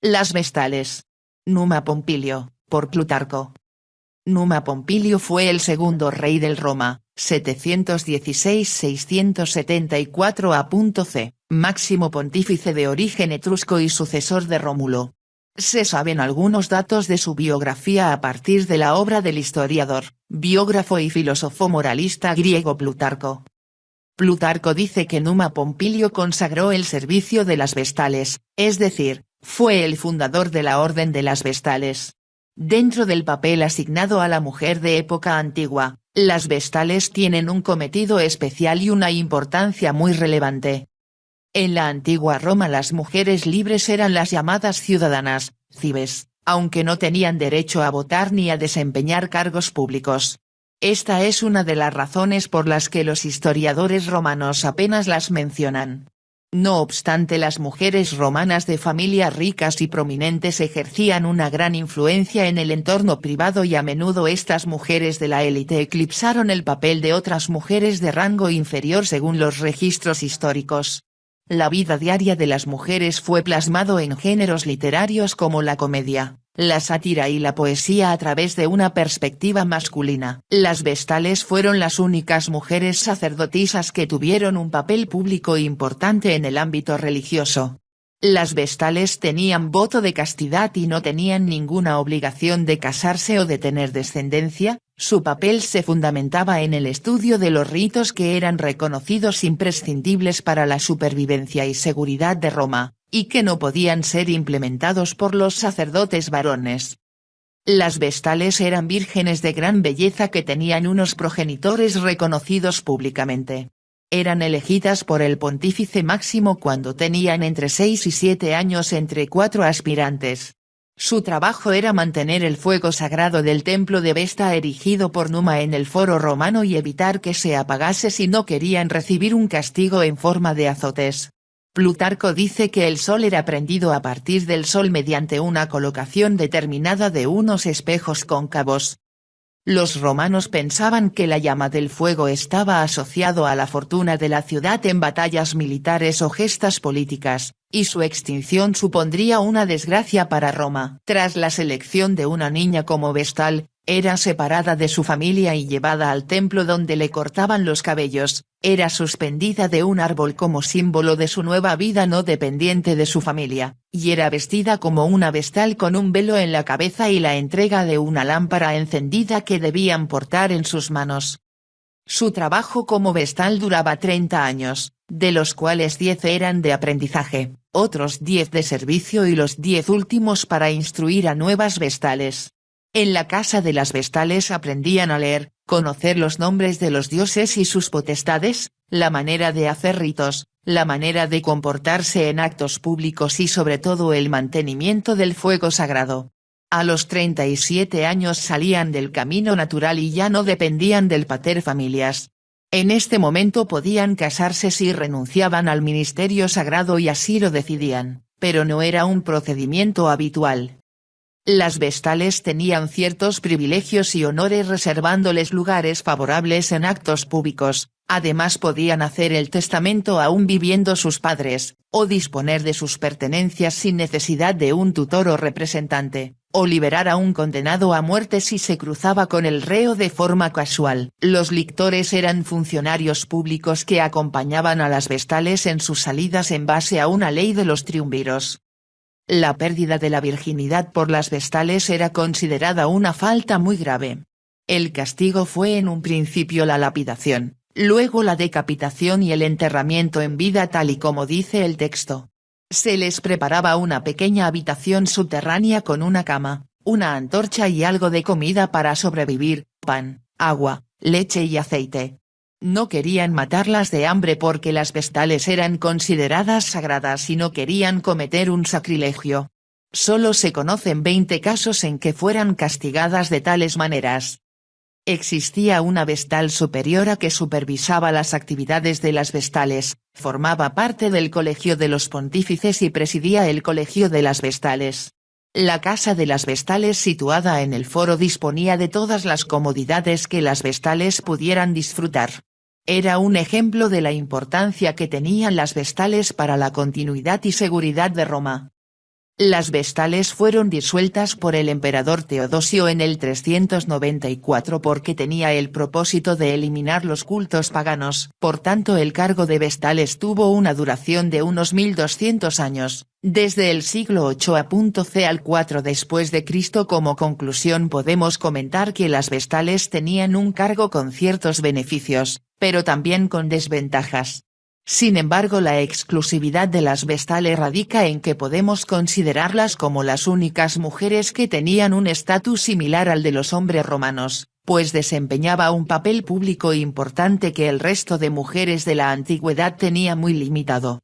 Las Vestales. Numa Pompilio, por Plutarco. Numa Pompilio fue el segundo rey del Roma, 716-674 a.C., máximo pontífice de origen etrusco y sucesor de Rómulo. Se saben algunos datos de su biografía a partir de la obra del historiador, biógrafo y filósofo moralista griego Plutarco. Plutarco dice que Numa Pompilio consagró el servicio de las Vestales, es decir, fue el fundador de la Orden de las Vestales. Dentro del papel asignado a la mujer de época antigua, las Vestales tienen un cometido especial y una importancia muy relevante. En la antigua Roma las mujeres libres eran las llamadas ciudadanas, cibes, aunque no tenían derecho a votar ni a desempeñar cargos públicos. Esta es una de las razones por las que los historiadores romanos apenas las mencionan. No obstante, las mujeres romanas de familias ricas y prominentes ejercían una gran influencia en el entorno privado y a menudo estas mujeres de la élite eclipsaron el papel de otras mujeres de rango inferior según los registros históricos. La vida diaria de las mujeres fue plasmado en géneros literarios como la comedia, la sátira y la poesía a través de una perspectiva masculina. Las Vestales fueron las únicas mujeres sacerdotisas que tuvieron un papel público importante en el ámbito religioso. Las Vestales tenían voto de castidad y no tenían ninguna obligación de casarse o de tener descendencia. Su papel se fundamentaba en el estudio de los ritos que eran reconocidos imprescindibles para la supervivencia y seguridad de Roma, y que no podían ser implementados por los sacerdotes varones. Las Vestales eran vírgenes de gran belleza que tenían unos progenitores reconocidos públicamente. Eran elegidas por el pontífice Máximo cuando tenían entre 6 y 7 años entre 4 aspirantes. Su trabajo era mantener el fuego sagrado del templo de Vesta erigido por Numa en el foro romano y evitar que se apagase si no querían recibir un castigo en forma de azotes. Plutarco dice que el sol era prendido a partir del sol mediante una colocación determinada de unos espejos cóncavos. Los romanos pensaban que la llama del fuego estaba asociado a la fortuna de la ciudad en batallas militares o gestas políticas, y su extinción supondría una desgracia para Roma. Tras la selección de una niña como vestal, era separada de su familia y llevada al templo donde le cortaban los cabellos, era suspendida de un árbol como símbolo de su nueva vida no dependiente de su familia, y era vestida como una vestal con un velo en la cabeza y la entrega de una lámpara encendida que debían portar en sus manos. Su trabajo como vestal duraba 30 años, de los cuales 10 eran de aprendizaje, otros 10 de servicio y los 10 últimos para instruir a nuevas vestales. En la casa de las Vestales aprendían a leer, conocer los nombres de los dioses y sus potestades, la manera de hacer ritos, la manera de comportarse en actos públicos y sobre todo el mantenimiento del fuego sagrado. A los 37 años salían del camino natural y ya no dependían del pater familias. En este momento podían casarse si renunciaban al ministerio sagrado y así lo decidían, pero no era un procedimiento habitual. Las Vestales tenían ciertos privilegios y honores reservándoles lugares favorables en actos públicos, además podían hacer el testamento aún viviendo sus padres, o disponer de sus pertenencias sin necesidad de un tutor o representante, o liberar a un condenado a muerte si se cruzaba con el reo de forma casual. Los lictores eran funcionarios públicos que acompañaban a las Vestales en sus salidas en base a una ley de los triunviros. La pérdida de la virginidad por las Vestales era considerada una falta muy grave. El castigo fue en un principio la lapidación, luego la decapitación y el enterramiento en vida tal y como dice el texto. Se les preparaba una pequeña habitación subterránea con una cama, una antorcha y algo de comida para sobrevivir, pan, agua, leche y aceite. No querían matarlas de hambre porque las Vestales eran consideradas sagradas y no querían cometer un sacrilegio. Solo se conocen 20 casos en que fueran castigadas de tales maneras. Existía una vestal superiora que supervisaba las actividades de las Vestales, formaba parte del colegio de los pontífices y presidía el colegio de las Vestales. La casa de las Vestales situada en el foro disponía de todas las comodidades que las Vestales pudieran disfrutar. Era un ejemplo de la importancia que tenían las Vestales para la continuidad y seguridad de Roma. Las vestales fueron disueltas por el emperador Teodosio en el 394 porque tenía el propósito de eliminar los cultos paganos. Por tanto, el cargo de vestales tuvo una duración de unos 1200 años, desde el siglo 8 a.C. al 4 después de Cristo. Como conclusión podemos comentar que las vestales tenían un cargo con ciertos beneficios, pero también con desventajas. Sin embargo, la exclusividad de las vestales radica en que podemos considerarlas como las únicas mujeres que tenían un estatus similar al de los hombres romanos, pues desempeñaba un papel público importante que el resto de mujeres de la antigüedad tenía muy limitado.